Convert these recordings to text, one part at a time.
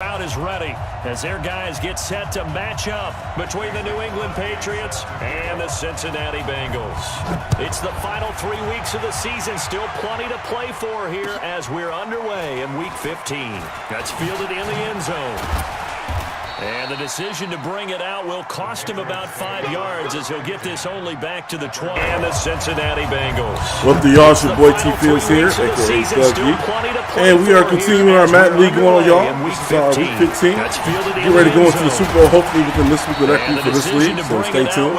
Crowd is ready as their guys get set to match up between the New England Patriots and the Cincinnati Bengals. It's the final 3 weeks of the season. Still plenty to play for here as we're underway in Week 15. That's fielded in the end zone. And the decision to bring it out will cost him about 5 yards as he'll get this only back to the 20. And the Cincinnati Bengals. What the y'all? Your boy T Fields here, aka Doug G. And we are continuing our Madden League going on, y'all. This is Week 15. Get ready to go into the Super Bowl, hopefully within this week with equity for this league, so stay tuned.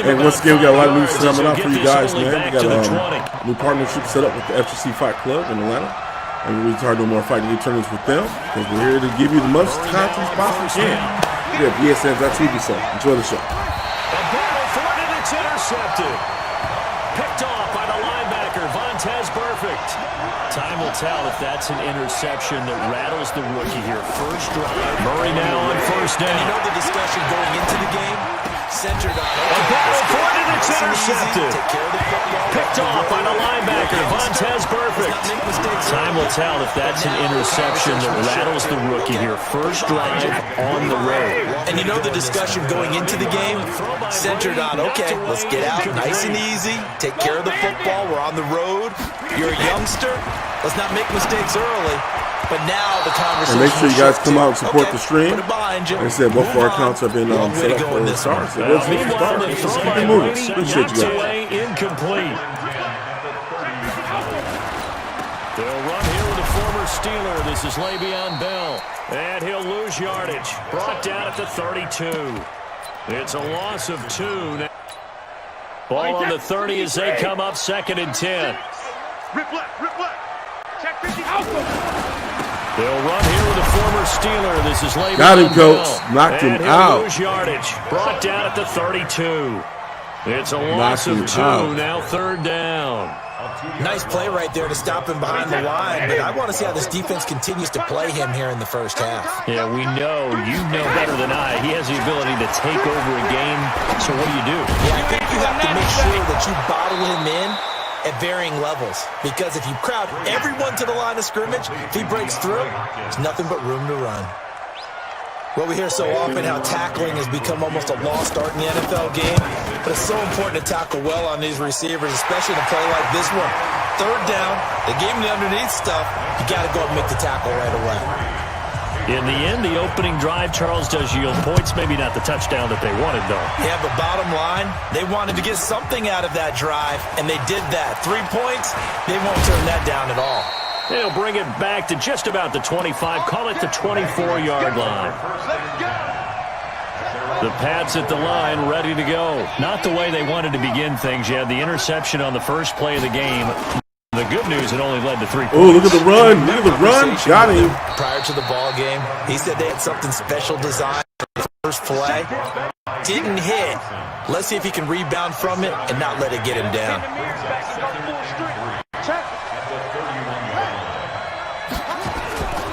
And once again, we got a lot of news coming out for you guys, man. We got a new partnership set up with the FGC Fight Club in Atlanta. And we're trying to do more fighting tournaments with them because we're here to give you the most content as possible we can. We have BESNTV, so enjoy the show. A battle for it, it's intercepted. Picked off by the linebacker, Vontaze Burfict. Time will tell if that's an interception that rattles the rookie here. First drive. Murray now on first down. You know the discussion going into the game? Centered on a battle for it, and it's intercepted. Picked off by the linebacker, Vontaze Burfict. Time will tell if that's an interception that rattles the rookie here. First drive on the road. And you know the discussion going into the game? Centered on, okay, let's get out nice and easy, take care of the football, we're on the road, you're a youngster, let's not make mistakes early. But now the conversation. And make sure you guys come out and support the stream. Like I said, both of our accounts have been set up for the stars. So let's keep it moving. Appreciate you guys. Incomplete. They'll run here with a former Steeler. This is Le'Veon Bell. And he'll lose yardage. Brought down at the 32. It's a loss of 2. Ball on the 30 as they come up 2nd and 10. Rip left. Check 50 out. They'll run here with a former Steeler. This is Le'Veon Got him, coach. Bell. Knocked him and he'll out. Lose yardage. Brought down at the 32. It's a loss of 2. Now 3rd down. Nice play right there to stop him behind the line, but I want to see how this defense continues to play him here in the first half. Yeah, we know. You know better than I. He has the ability to take over a game. So what do? Yeah, I think you have to make sure that you bottle him in at varying levels, because if you crowd everyone to the line of scrimmage, if he breaks through, there's nothing but room to run. Well, we hear so often how tackling has become almost a lost art in the NFL game, but it's so important to tackle well on these receivers, especially in a play like this one. 3rd down, they gave him the underneath stuff, you got to go and make the tackle right away. In the end, the opening drive, Charles, does yield points. Maybe not the touchdown that they wanted, though. Yeah, but bottom line, they wanted to get something out of that drive, and they did that. 3 points, they won't turn that down at all. They'll bring it back to just about the 25. Call it the 24-yard line. The Pats at the line, ready to go. Not the way they wanted to begin things. You had the interception on the first play of the game. The good news, it only led to 3 points. Oh, look at the run. Look at the run. Got him. Prior to the ball game, he said they had something special designed for the first play. Didn't hit. Let's see if he can rebound from it and not let it get him down.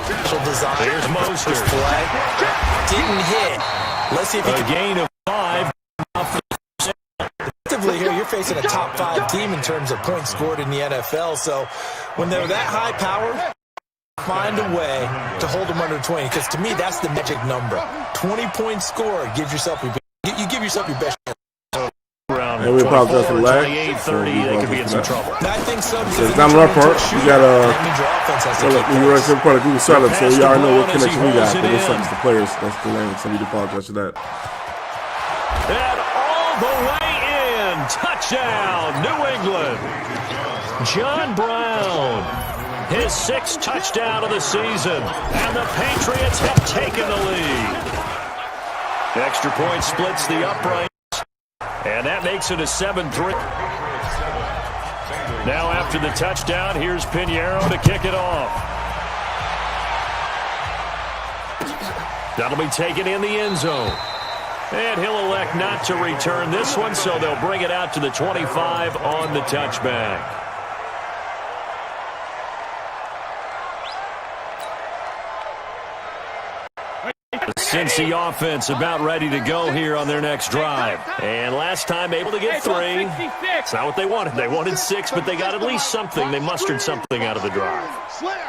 Special design. There's Mostert. Play. Didn't hit. Let's see if he can. A gain of 5. Here, you're facing a top 5 team in terms of points scored in the NFL. So when they're that high powered, find a way to hold them under 20. Because to me, that's the magic number. 20 points scored gives yourself you give yourself your best chance. And we apologize for the lag. 30, they could be in some trouble. I think so. So it's down the rough part. We got we run some part of Google startup, so you already know what connection we got. But looks like it's the players that's delaying, so we apologize for that. And all the way in, touchdown, New England. John Brown, his 6th touchdown of the season, and the Patriots have taken the lead. Extra point splits the upright. And that makes it a 7-3. Now after the touchdown, here's Pinheiro to kick it off. That'll be taken in the end zone. And he'll elect not to return this one, so they'll bring it out to the 25 on the touchback. The Cincy offense about ready to go here on their next drive. And last time able to get 3. It's not what they wanted. They wanted 6, but they got at least something. They mustered something out of the drive.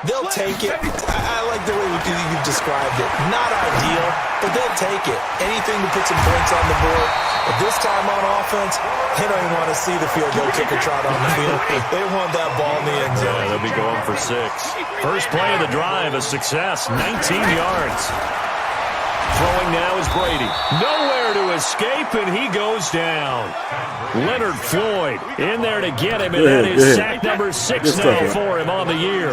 They'll take it. I like the way you described it. Not ideal, but they'll take it. Anything to put some points on the board. But this time on offense, they don't even want to see the field goal kicker trot on the field. They want that ball in the end zone. Yeah, they'll be going for 6. First play of the drive, a success, 19 yards. Throwing now is Brady. Nowhere to escape, and he goes down. Leonard Floyd in there to get him, and that is sack number 6 now for him on the year.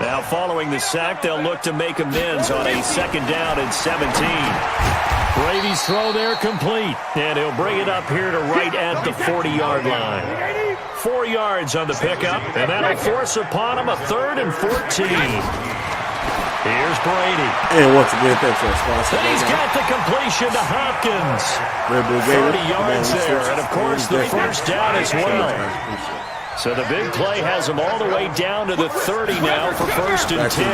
Now following the sack, they'll look to make amends on a 2nd down and 17. Brady's throw there complete, and he'll bring it up here to right at the 40-yard line. 4 yards on the pickup, and that'll force upon him a 3rd and 14. Here's Brady. And once again, thanks for the sponsor. And he's got the completion to Hopkins. 30 yards there, and of course the first down as well. So the big play has him all the way down to the 30 now for 1st and 10.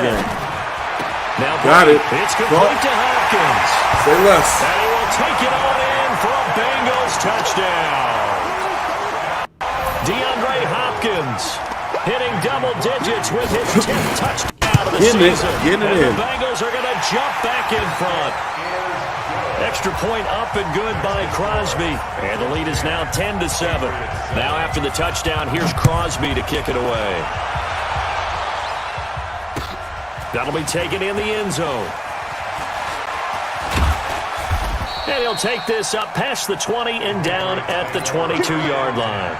Now got it. It's complete to Hopkins. Say less. And he will take it on in for a Bengals touchdown. DeAndre Hopkins hitting double digits with his 10th touchdown of the season. Get it in. The Bengals are going to jump back in front. Extra point up and good by Crosby. And the lead is now 10-7. Now after the touchdown, here's Crosby to kick it away. That'll be taken in the end zone. And he'll take this up past the 20 and down at the 22-yard line.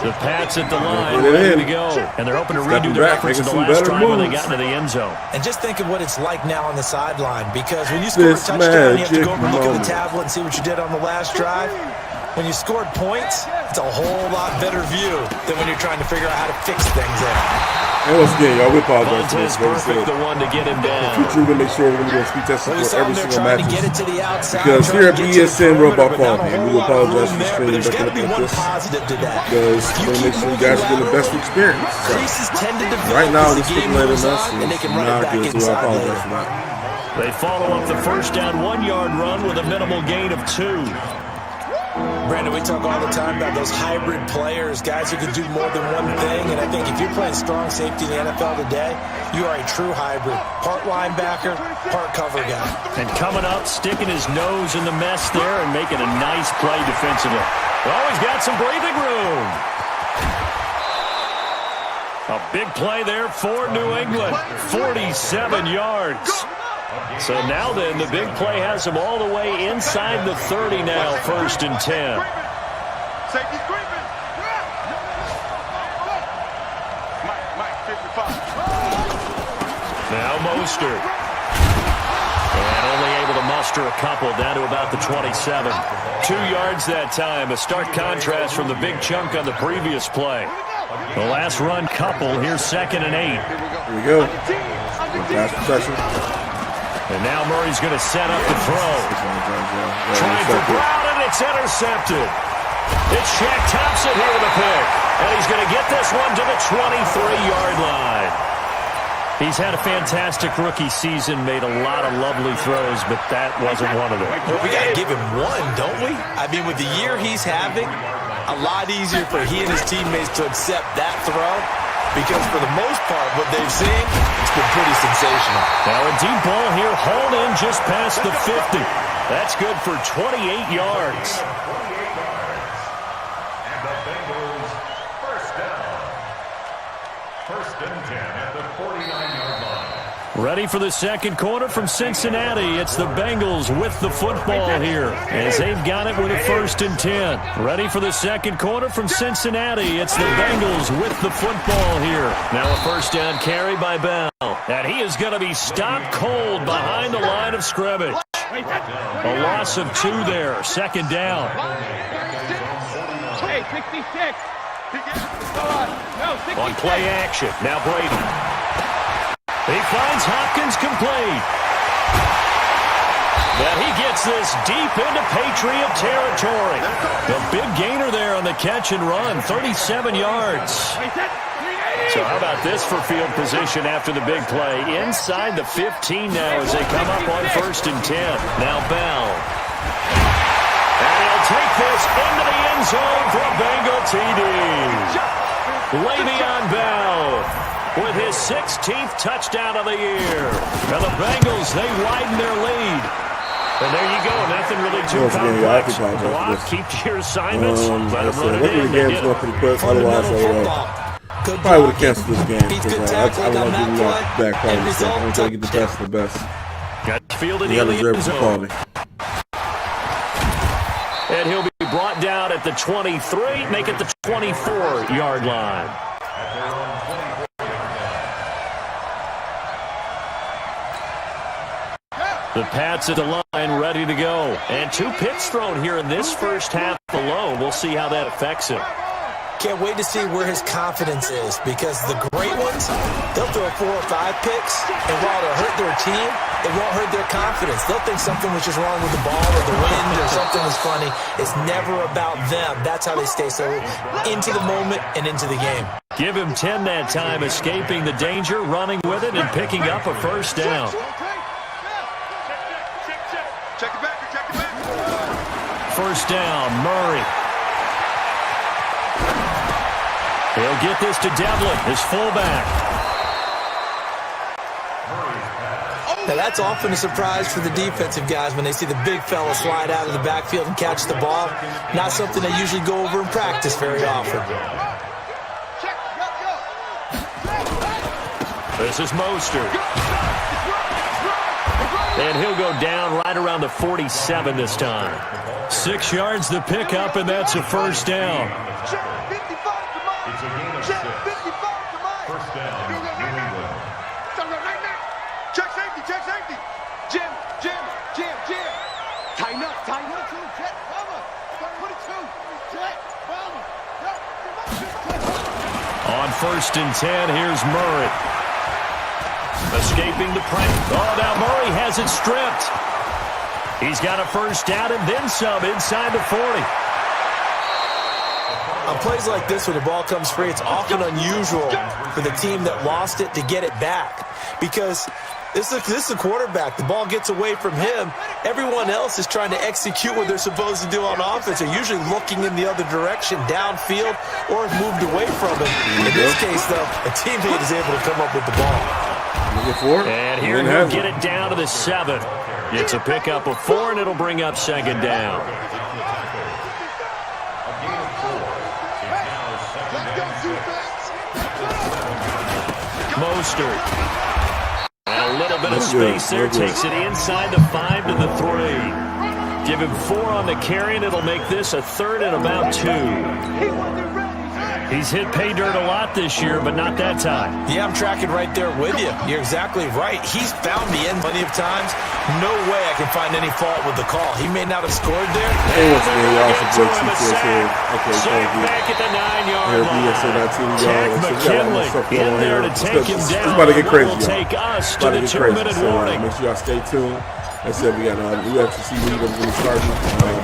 The Pats at the line, ready to go. And they're hoping to redo their efforts in the last drive when they got into the end zone. And just think of what it's like now on the sideline, because when you score a touchdown, you have to go over and look at the tablet and see what you did on the last drive. When you scored points, it's a whole lot better view than when you're trying to figure out how to fix things there. And once again, y'all, we apologize for this. Perfect, the one to get him down. We're going to make sure we're going to speed testing for every single match. Outside, because here at BESN, we're about quality. And we apologize for streaming back up like this. Because we're going to make sure you guys get the best experience. So, right now, they're stimulating us, and it's not good, so I apologize for that. They follow up the first down 1-yard run with a minimal gain of 2. Brandon, we talk all the time about those hybrid players, guys who can do more than one thing, and I think if you're playing strong safety in the NFL today, you are a true hybrid. Part linebacker, part cover guy. And coming up, sticking his nose in the mess there and making a nice play defensively. Always got some breathing room. A big play there for New England, 47 yards. So now then, the big play has him all the way inside the 30 now, 1st and 10. Safety's creeping. Mike, 55. Now Mostert. And only able to muster a couple down to about the 27. 2 yards that time, a stark contrast from the big chunk on the previous play. The last run couple, here's 2nd and 8. Here we go. Pass protection. And now Murray's going to set up the throw. Trying for Brown, and it's intercepted. It's Shaq Thompson here with a pick. And he's going to get this one to the 23-yard line. He's had a fantastic rookie season, made a lot of lovely throws, but that wasn't one of them. Well, we got to give him one, don't we? I mean, with the year he's having, a lot easier for he and his teammates to accept that throw. Because for the most part, what they've seen, it's been pretty sensational. Now a deep ball here, hauled in just past the 50. That's good for 28 yards. And the Bengals first down. 1st and 10 at the 49-yard line. Ready for the second quarter from Cincinnati. It's the Bengals with the football here as they've got it with a 1st and 10. Ready for the second quarter from Cincinnati. It's the Bengals with the football here. Now a 1st down carry by Bell. And he is going to be stopped cold behind the line of scrimmage. A loss of 2 there. 2nd down. Hey, 66. On play action. Now Brady. He finds Hopkins complete. But he gets gets this deep into Patriot territory. The big gainer there on the catch and run, 37 yards. So how about this for field position after the big play? Inside the 15 now as they come up on 1st and 10. Now Bell. And he'll take this into the end zone for a Bengal TD. Le'Veon Bell with his 16th touchdown of the year. And the Bengals, they widen their lead. And there you go. Nothing really too complex. Block, keep to your assignments. Let them run it in. They did it. Otherwise, probably would have canceled this game because I don't want to do back quality stuff. I want to get the best of the best. Got fielded You got to in deserve the some zone. quality. And he'll be brought down at the 23, make it the 24-yard line. The Pats at the line, ready to go. And 2 picks thrown here in this first half alone. We'll see how that affects him. Can't wait to see where his confidence is, because the great ones, they'll throw 4 or 5 picks, and while it'll hurt their team, it won't hurt their confidence. They'll think something was just wrong with the ball or the wind or something was funny. It's never about them. That's how they stay so into the moment and into the game. Give him 10 that time, escaping the danger, running with it, and picking up a first down. Check it back. Check it back. First down, Murray. He'll get this to Devlin, his fullback. Now that's often a surprise for the defensive guys when they see the big fella slide out of the backfield and catch the ball. Not something they usually go over in practice very often. This is Mostert. And he'll go down right around the 47 this time. 6 yards the pickup, and that's a first down. It's a gain of 6. First down, New England. Check safety. Jim. Tighten up. Check, mama. Put it 2. Check, mama. On 1st and 10, here's Murray. Escaping the pressure. Oh, now Murray has it stripped. He's got a first down and then some inside the 40. On plays like this where the ball comes free, it's often unusual for the team that lost it to get it back, because this is the quarterback. The ball gets away from him. Everyone else is trying to execute what they're supposed to do on offense. They're usually looking in the other direction, downfield, or moved away from it. In this case, though, a teammate is able to come up with the ball. And here he'll get it down to the 7. It's a pickup of 4, and it'll bring up 2nd down. Mostert. And a little bit of space there. Takes it inside the 5 to the 3. Give him 4 on the carry, and it'll make this a 3rd and about 2. He's hit pay dirt a lot this year, but not that time. Yeah, I'm tracking right there with you. You're exactly right. He's found the end plenty of times. No way I can find any fault with the call. He may not have scored there. Sack back at the 9-yard line. Jack McKinley in there to take him down. It's about to get crazy, will take us to the 2-minute warning. Make sure y'all stay tuned. Like I said, we got UFC leaders really starting.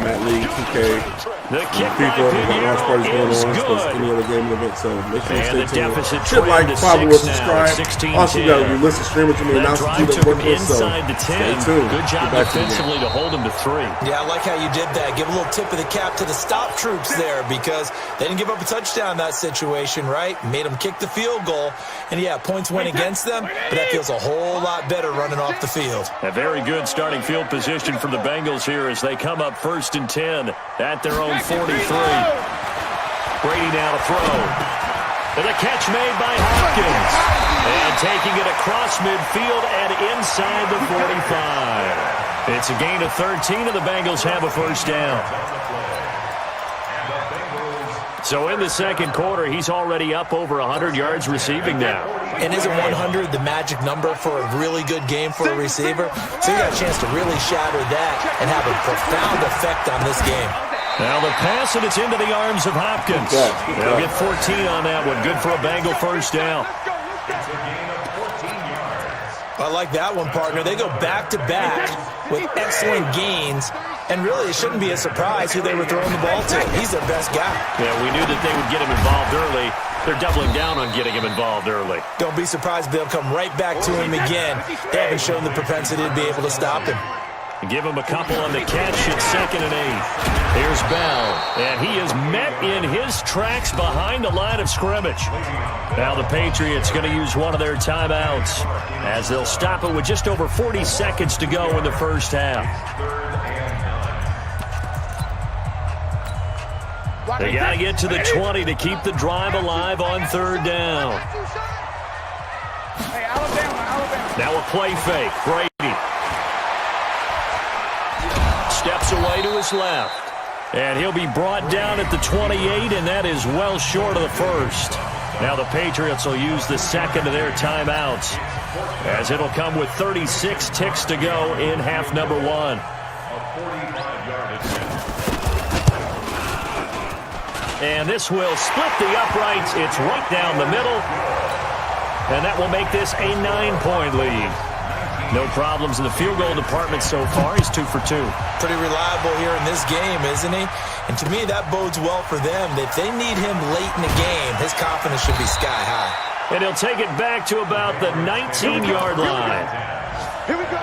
Matt Lee, 2K. The kick people, by we got launch parties going on. Piguero is Any other game event, so make sure you and stay tuned. deficit Should like, to follow, 6 subscribe. now, Also, you got to listen, stream it to me, That announce drive it, took him work with, so inside the 10. stay tuned. Good job defensively to hold him to 3. Yeah, I like how you did that. Give a little tip of the cap to the stop troops there, because they didn't give up a touchdown in that situation, right? Made them kick the field goal. And, yeah, points went against them, but that feels a whole lot better running off the field. A very good starting field position for the Bengals here as they come up 1st and 10 at their own 43. Brady now to throw. And a catch made by Hopkins. And taking it across midfield and inside the 45. It's a gain of 13, and the Bengals have a first down. So in the 2nd quarter, he's already up over 100 yards receiving now. And isn't 100 the magic number for a really good game for a receiver? So you got a chance to really shatter that and have a profound effect on this game. Now the pass, and it's into the arms of Hopkins. They'll get 14 on that one. Good for a Bengal first down. It's a gain of 14 yards. I like that one, partner. They go back-to-back with excellent gains, and really it shouldn't be a surprise who they were throwing the ball to. He's their best guy. Yeah, we knew that they would get him involved early. They're doubling down on getting him involved early. Don't be surprised if they'll come right back to him again. They haven't shown the propensity to be able to stop him. Give him a couple on the catch at 2nd and 8. Here's Bell, and he is met in his tracks behind the line of scrimmage. Now the Patriots going to use one of their timeouts as they'll stop it with just over 40 seconds to go in the first half. They got to get to the 20 to keep the drive alive on 3rd down. Now a play fake. Brady steps away to his left. And he'll be brought down at the 28, and that is well short of the first. Now the Patriots will use the second of their timeouts, as it'll come with 36 ticks to go in half number 1. And this will split the uprights. It's right down the middle. And that will make this a 9-point lead. No problems in the field goal department so far. He's 2 for 2. Pretty reliable here in this game, isn't he? And to me, that bodes well for them. If they need him late in the game, his confidence should be sky high. And he'll take it back to about the 19-yard line. Here we go.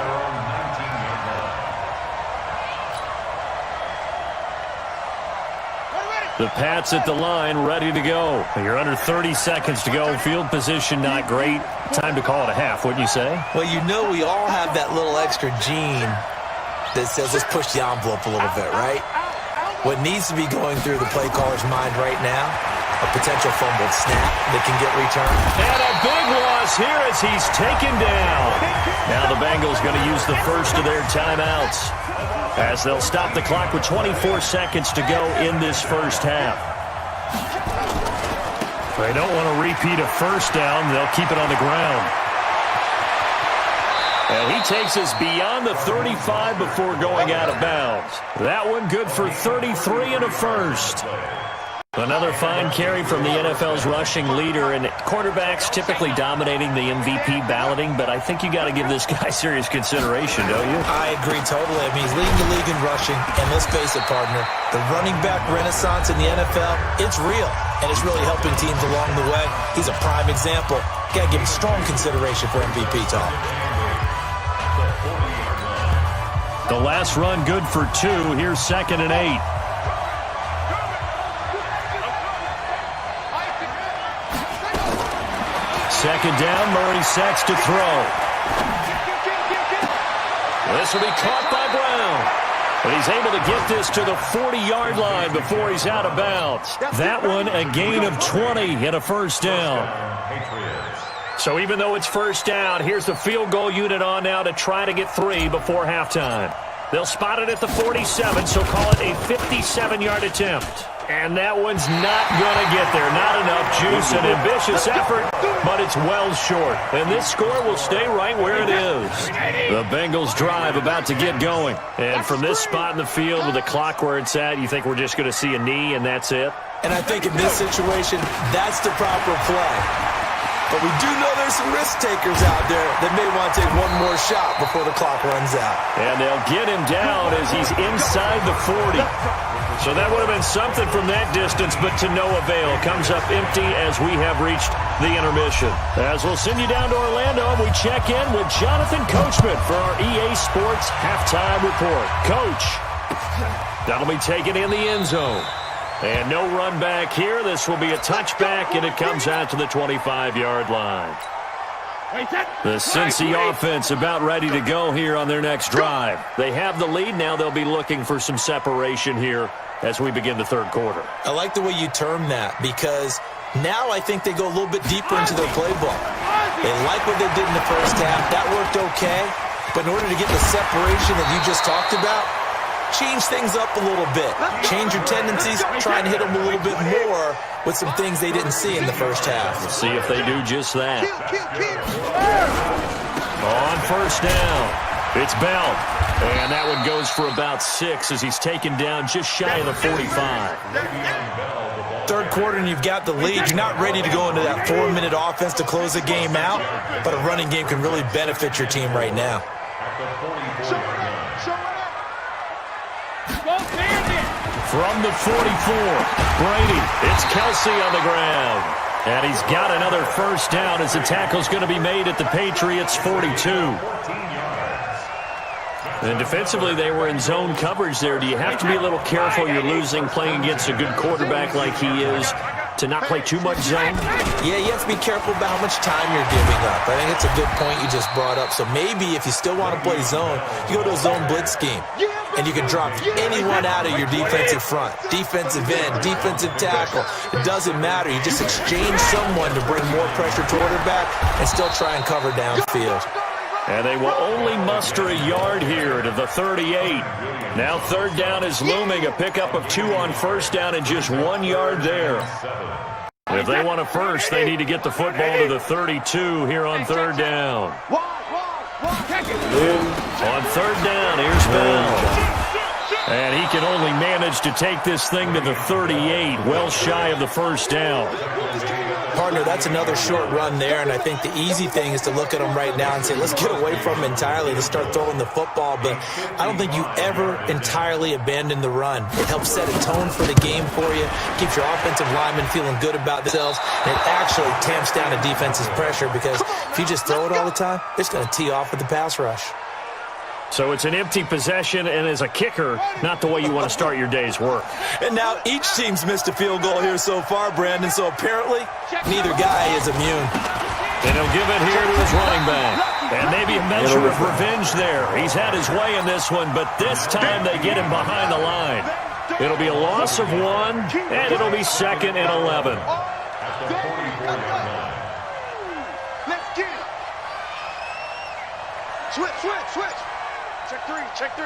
The Pats at the line, ready to go. You're under 30 seconds to go. Field position not great. Time to call it a half, wouldn't you say? Well, you know we all have that little extra gene that says let's push the envelope a little bit, right? What needs to be going through the play caller's mind right now, a potential fumbled snap that can get returned. And a big loss here as he's taken down. Now the Bengals going to use the first of their timeouts, as they'll stop the clock with 24 seconds to go in this first half. They don't want to repeat a first down. They'll keep it on the ground. And he takes us beyond the 35 before going out of bounds. That one good for 33 and a first. Another fine carry from the NFL's rushing leader, and quarterbacks typically dominating the MVP balloting, but I think you got to give this guy serious consideration, don't you? I agree totally. I mean, he's leading the league in rushing, and let's face it, partner, the running back renaissance in the NFL, it's real, and it's really helping teams along the way. He's a prime example. Got to give him strong consideration for MVP talk. The last run good for 2. Here's 2nd and 8. Second down, Murray sets to throw. This will be caught by Brown. But he's able to get this to the 40-yard line before he's out of bounds. That one a gain of 20 and a first down. So even though it's first down, here's the field goal unit on now to try to get 3 before halftime. They'll spot it at the 47, so call it a 57-yard attempt. And that one's not going to get there. Not enough juice, an ambitious effort, but it's well short. And this score will stay right where it is. The Bengals drive about to get going. And from this spot in the field with the clock where it's at, you think we're just going to see a knee and that's it? And I think in this situation, that's the proper play. But we do know there's some risk takers out there that may want to take one more shot before the clock runs out. And they'll get him down as he's inside the 40. So that would have been something from that distance, but to no avail. Comes up empty as we have reached the intermission. As we'll send you down to Orlando, we check in with Jonathan Coachman for our EA Sports Halftime Report. Coach, that'll be taken in the end zone. And no run back here. This will be a touchback, and it comes out to the 25-yard line. The Cincy offense about ready to go here on their next drive. They have the lead. Now they'll be looking for some separation here as we begin the third quarter. I like the way you term that, because now I think they go a little bit deeper into their playbook. They like what they did in the first half. That worked okay. But in order to get the separation that you just talked about, change things up a little bit. Change your tendencies. Try and hit them a little bit more with some things they didn't see in the first half. We'll see if they do just that. On first down, it's Bell. And that one goes for about 6 as he's taken down just shy of the 45. Third quarter and you've got the lead. You're not ready to go into that 4-minute offense to close the game out, but a running game can really benefit your team right now. From the 44, Brady, it's Kelsey on the ground. And he's got another first down as the tackle's going to be made at the Patriots' 42. And defensively, they were in zone coverage there. Do you have to be a little careful? You're losing playing against a good quarterback like he is to not play too much zone? Yeah, you have to be careful about how much time you're giving up. I think it's a good point you just brought up. So maybe if you still want to play zone, you go to a zone blitz scheme. And you can drop anyone out of your defensive front. Defensive end, defensive tackle. It doesn't matter. You just exchange someone to bring more pressure to quarterback and still try and cover downfield. And they will only muster a yard here to the 38. Now third down is looming. A pickup of 2 on first down and just 1 yard there. If they want a first, they need to get the football to the 32 here on third down. On third down, here's Bell. And he can only manage to take this thing to the 38, well shy of the first down. Partner, that's another short run there, and I think the easy thing is to look at him right now and say, let's get away from him entirely to start throwing the football, but I don't think you ever entirely abandon the run. It helps set a tone for the game for you, keeps your offensive linemen feeling good about themselves, and it actually tamps down a defense's pressure because if you just throw it all the time, it's going to tee off with the pass rush. So it's an empty possession, and as a kicker, not the way you want to start your day's work. And now each team's missed a field goal here so far, Brandon, so apparently neither guy is immune. And he'll give it here to his running back. And maybe a measure of revenge there. He's had his way in this one, but this time they get him behind the line. It'll be a loss of 1, and it'll be 2nd and 11. Let's get it. Switch. Check three.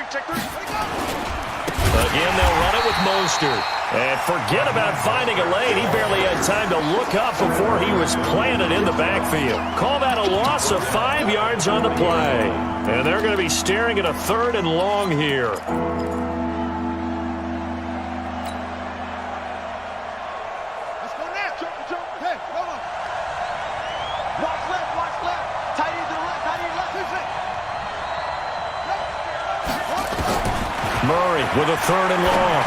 Again, they'll run it with Mostert. And forget about finding a lane. He barely had time to look up before he was planted in the backfield. Call that a loss of 5 yards on the play. And they're going to be staring at a 3rd and long here. Let's go now. Jump. Hey, come on. Watch left. Tight end to the left. Who's it? Murray with a 3rd and long.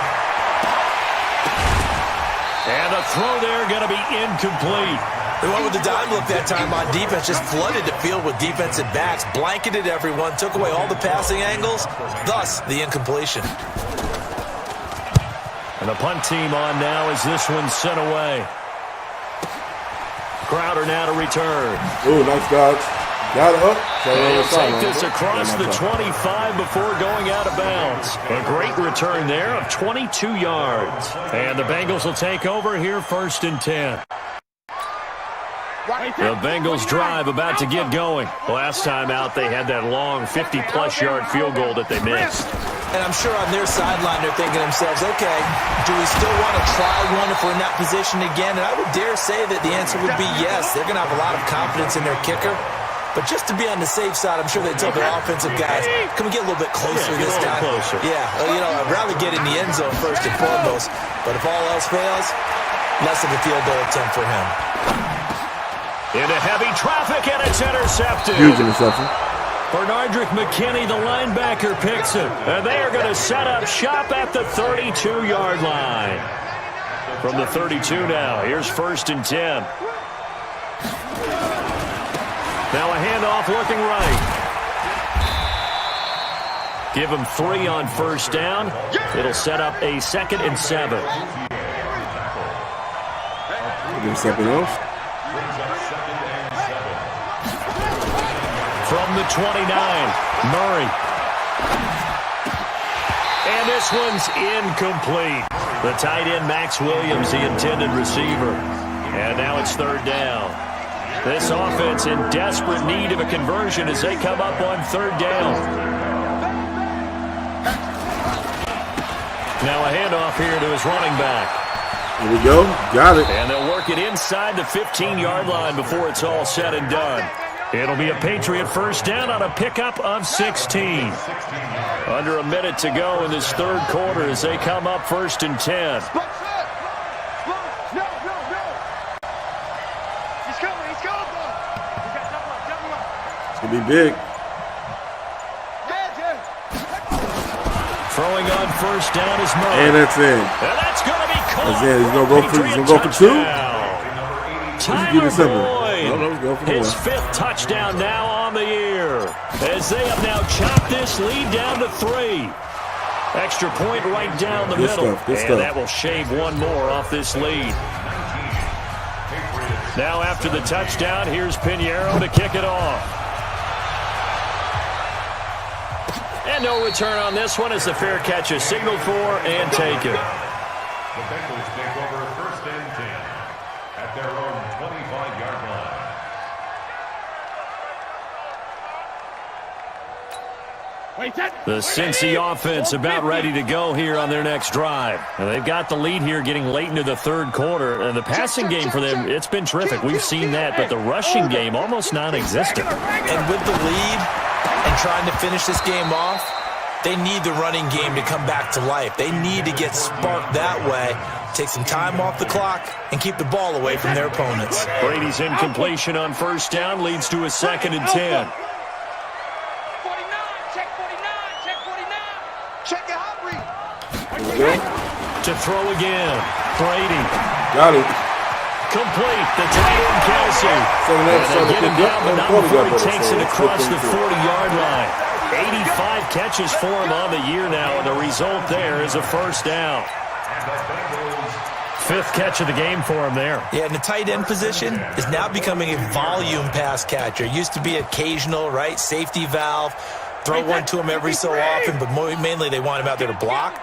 And the throw there going to be incomplete. They went with the dime look that time on defense, just flooded the field with defensive backs, blanketed everyone, took away all the passing angles, thus the incompletion. And the punt team on now as this one's sent away. Crowder now to return. Ooh, nice dodge. Got it up. He'll take this across the 25 before going out of bounds. A great return there of 22 yards. And the Bengals will take over here 1st and 10. The Bengals drive about to get going. Last time out, they had that long 50-plus yard field goal that they missed. And I'm sure on their sideline, they're thinking to themselves, okay, do we still want to try one if we're in that position again? And I would dare say that the answer would be yes. They're going to have a lot of confidence in their kicker. But just to be on the safe side, I'm sure they tell their offensive guys, can we get a little bit closer this time? Closer. Yeah, I'd rather get in the end zone first and foremost. But if all else fails, less of a field goal attempt for him. Into heavy traffic, and it's intercepted. Huge interception. Bernardrick McKinney, the linebacker, picks it. And they are going to set up shop at the 32-yard line. From the 32 now, here's 1st and 10. Now a handoff looking right. Give him 3 on 1st down. It'll set up a 2nd and 7. Do something else. From the 29, Murray. And this one's incomplete. The tight end, Max Williams, the intended receiver. And now it's 3rd down. This offense in desperate need of a conversion as they come up on 3rd down. Now a handoff here to his running back. Here we go. Got it. And they'll work it inside the 15-yard line before it's all said and done. It'll be a Patriot 1st down on a pickup of 16. Under a minute to go in this 3rd quarter as they come up 1st and 10. Could be big. Throwing on first down is Murray. And that's in. And that's going to be caught. That's in. He's going to go for 2. Tyler Boyd, his 5th touchdown now on the year, as they have now chopped this lead down to 3. Extra point right down the middle, and that will shave one more off this lead. Now after the touchdown, here's Pinheiro to kick it off. And no return on this one as the fair catch is signaled for and taken. The Bengals take over 1st and 10 at their own 25-yard line. The Cincy offense about ready to go here on their next drive. And they've got the lead here getting late into the 3rd quarter. And the passing game for them, it's been terrific. We've seen that, but the rushing game almost non-existent. And with the lead and trying to finish this game off, they need the running game to come back to life. They need to get sparked that way, take some time off the clock, and keep the ball away from their opponents. Brady's incompletion on first down leads to a 2nd and 10. To throw again. Brady. Got it. Complete. The tight end, Kelsey. And they get him down, but not before he takes it across the 40-yard line. 85 catches for him on the year now, and the result there is a first down. 5th catch of the game for him there. Yeah, and the tight end position is now becoming a volume pass catcher. It used to be occasional, right? Safety valve. Throw one to him every so often, but mainly they want him out there to block.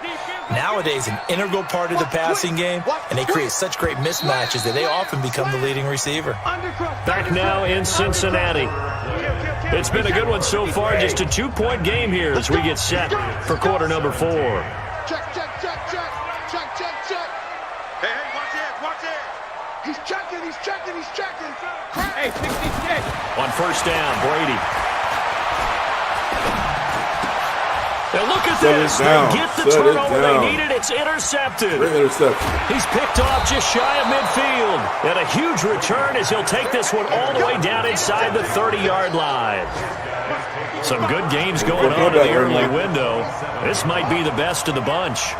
Nowadays, an integral part of the passing game, and they create such great mismatches that they often become the leading receiver. Back now in Cincinnati. It's been a good one so far, just a 2-point game here as we get set for quarter number 4. Check. Hey, watch it. He's checking. Hey, 66. On first down, Brady. And look at this. They get the turnover they needed. It's intercepted. He's picked off just shy of midfield. And a huge return as he'll take this one all the way down inside the 30-yard line. Some good games going on in the early window. This might be the best of the bunch.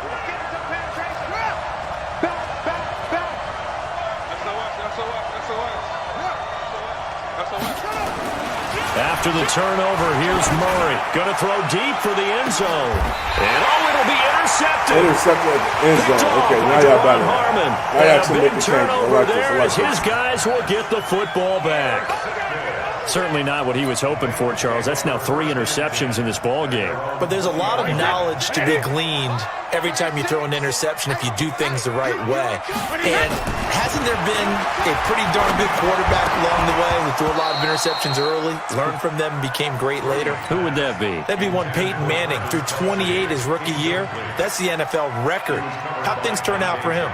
After the turnover, here's Murray. Going to throw deep for the end zone. And it'll be intercepted. Intercepted at the end zone. Okay, now y'all got it. Now y'all actually make a change. I like this. His guys will get the football back. Certainly not what he was hoping for, Charles. That's now 3 interceptions in this ball game. But there's a lot of knowledge to be gleaned every time you throw an interception if you do things the right way. And hasn't there been a pretty darn good quarterback along the way who threw a lot of interceptions early, learned from them, and became great later? Who would that be? That'd be one Peyton Manning. Threw 28 his rookie year. That's the NFL record. How'd things turn out for him?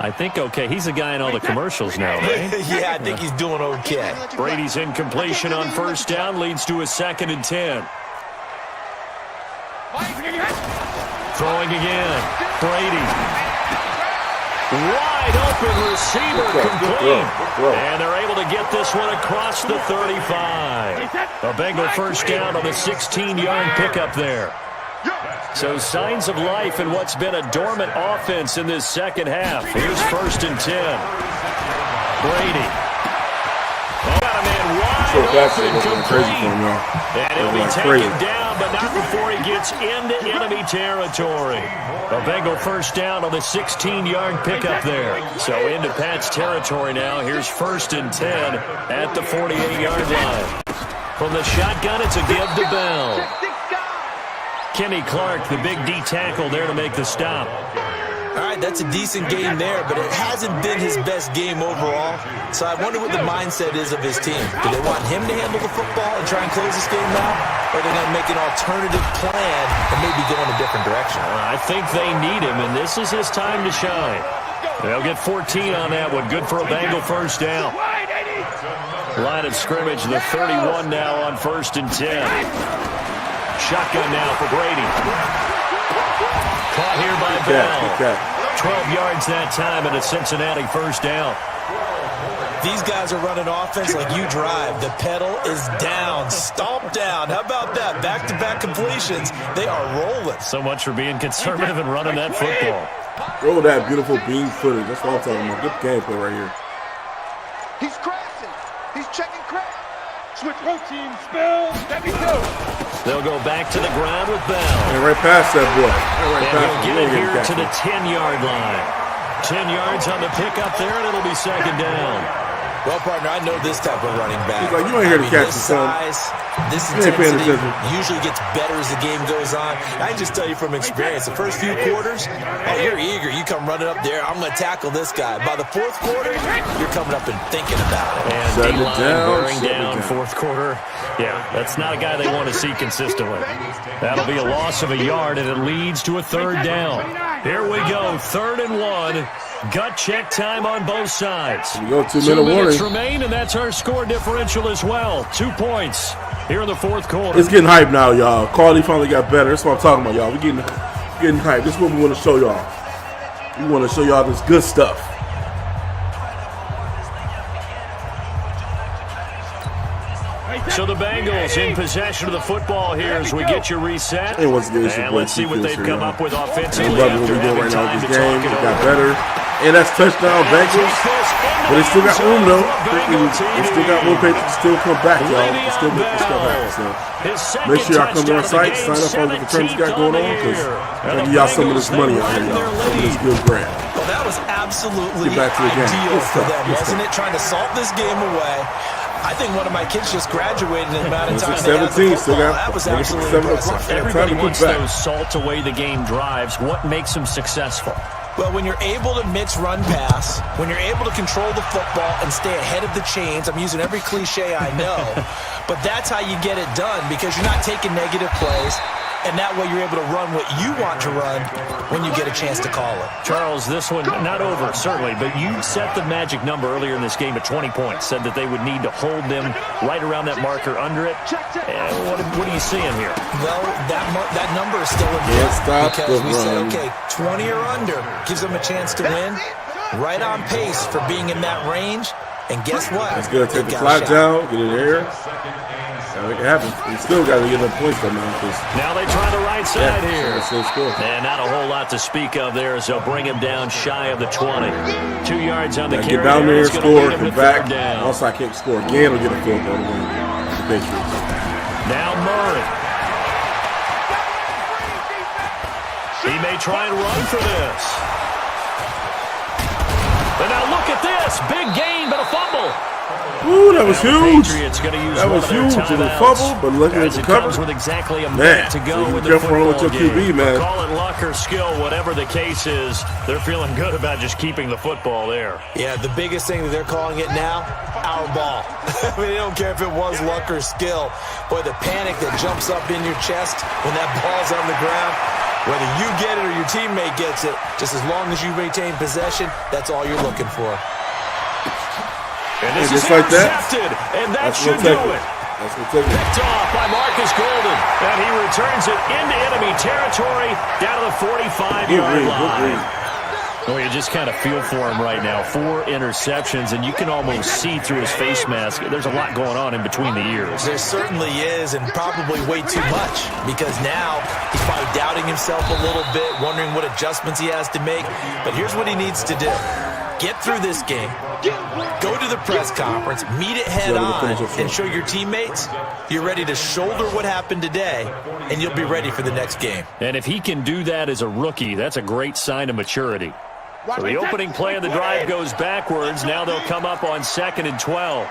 I think okay. He's a guy in all the commercials now, right? Yeah, I think he's doing okay. Brady's incompletion on first down leads to a 2nd and 10. Throwing again. Brady. Wide open receiver complete. And they're able to get this one across the 35. A Bengal first down on the 16-yard pickup there. So signs of life in what's been a dormant offense in this second half. Here's 1st and 10. Brady. Got a man wide open, complete. And he'll be taken down, but not before he gets into enemy territory. A Bengal first down on the 16-yard pickup there. So into Pat's territory now. Here's 1st and 10 at the 48-yard line. From the shotgun, it's a give to Bell. Kenny Clark, the big D tackle there to make the stop. All right, that's a decent game there, but it hasn't been his best game overall. So I wonder what the mindset is of his team. Do they want him to handle the football and try and close this game out? Or are they going to make an alternative plan and maybe go in a different direction? I think they need him, and this is his time to shine. They'll get 14 on that one. Good for a Bengal first down. Line of scrimmage, the 31 now on 1st and 10. Shotgun now for Brady. Caught here by Bell. 12 yards that time and a Cincinnati first down. these guys are running offense like you drive, the pedal is down, stomp down. How about that? Back-to-back completions. They are rolling. So much for being conservative and running that football. Throw that beautiful beam footage. That's what I'm talking about. Good gameplay right here. He's crashing. He's checking crash. Switch routine, spell. Let me go. They'll go back to the ground with Bell. And right past that boy. Right and he'll get it here back to the 10-yard line. 10 yards on the pickup there, and it'll be second down. Well, partner, I know this type of running back. He's like, you ain't here to catch the sun. This intensity usually gets better as the game goes on. I can just tell you from experience, the first few quarters, oh, you're eager. You come running up there, I'm going to tackle this guy. By the fourth quarter, you're coming up and thinking about it. And D-line bearing down fourth quarter. Yeah, that's not a guy they want to see consistently. That'll be a loss of a yard, and it leads to a third down. Here we go, 3rd and 1. Gut check time on both sides. We go 2-minute warning. Remain, and that's our score differential as well. 2 points here in the fourth quarter. It's getting hype now, y'all. Quality finally got better. That's what I'm talking about, y'all. We're getting hype. This is what we want to show y'all. We want to show y'all this good stuff. So the Bengals in possession of the football here as we get you reset. And once again, and let's see what they've come up with offensively. What we're doing right now in this game. It got better. And that's touchdown Bengals. But they still got room, though. They still got room to still come back, y'all. They still make this stuff happen. So make sure y'all come to our site, sign up on the returns we got going on, because I'm going to give y'all some of this money out here, y'all. Some of this good brand. Well, that was absolutely ideal for them, wasn't it? Trying to salt this game away. I think one of my kids just graduated in the amount of time they had the football. That was absolutely impressive. Everybody wants those salt away the game drives. What makes them successful? Well, when you're able to mix run pass, when you're able to control the football and stay ahead of the chains, I'm using every cliche I know, but that's how you get it done, because you're not taking negative plays, and that way you're able to run what you want to run when you get a chance to call it. Charles, this one, not over, certainly, but you set the magic number earlier in this game at 20 points, said that they would need to hold them right around that marker under it. What are you seeing here? Well, that number is still in play, because we said, okay, 20 or under gives them a chance to win. Right on pace for being in that range, and guess what? It's going to take the clock down, get in the air. Make it happen. We still got to get enough points though, man. Now they try the right side here. Score. And not a whole lot to speak of there, as they'll bring him down shy of the 20. 2 yards on the carry. Get down there, score, come back. Also, I can't score again. We'll get a field goal to win the Patriots. Now Murray. He may try and run for this. But now look at this. Big gain, but a fumble. Ooh, that was huge. That was huge. It was a fumble, but lucky it was a cover. With exactly a minute to go in the football game. Call it luck or skill, whatever the case is. They're feeling good about just keeping the football there. Yeah, the biggest thing that they're calling it now, our ball. I mean, they don't care if it was luck or skill. Boy, the panic that jumps up in your chest when that ball's on the ground, whether you get it or your teammate gets it, just as long as you maintain possession, that's all you're looking for. And this is like that, and that should do it. That's what take it. Picked off by Marcus Golden, and he returns it into enemy territory down to the 45-yard line. Well, you just kind of feel for him right now. 4 interceptions, and you can almost see through his face mask. There's a lot going on in between the ears. There certainly is, and probably way too much, because now he's probably doubting himself a little bit, wondering what adjustments he has to make. But here's what he needs to do. Get through this game, go to the press conference, meet it head on, and show your teammates you're ready to shoulder what happened today, and you'll be ready for the next game. And if he can do that as a rookie, that's a great sign of maturity. So the opening play of the drive goes backwards. Now they'll come up on 2nd and 12.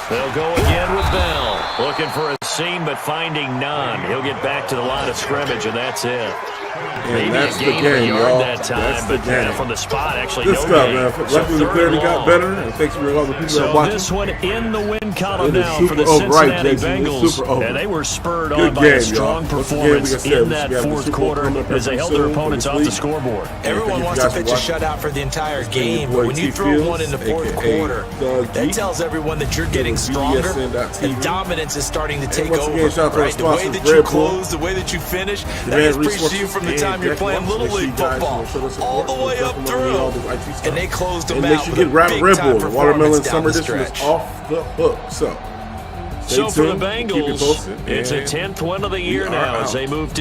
They'll go again with Bell. Looking for a seam, but finding none. He'll get back to the line of scrimmage, and that's it. Maybe that's a gain of a yard that time, but from the spot, actually no gain. Luckily, the clearly got better, and thanks for all the people that are watching. This one in the win column now for the Cincinnati Bengals, and they were spurred on by a strong performance in that fourth quarter as they held their opponents off the scoreboard. Everyone wants to pitch a shutout for the entire game, but when you throw one in the fourth quarter, that tells everyone that you're getting stronger, and dominance is starting to take over. Right? The way that you close, the way that you finish, that is preached to you from from the time you're playing Little League football all the way up through, and they closed them out with a big-time performance down the stretch. Off the hook. So for the Bengals, it's a 10th win of the year now as they move to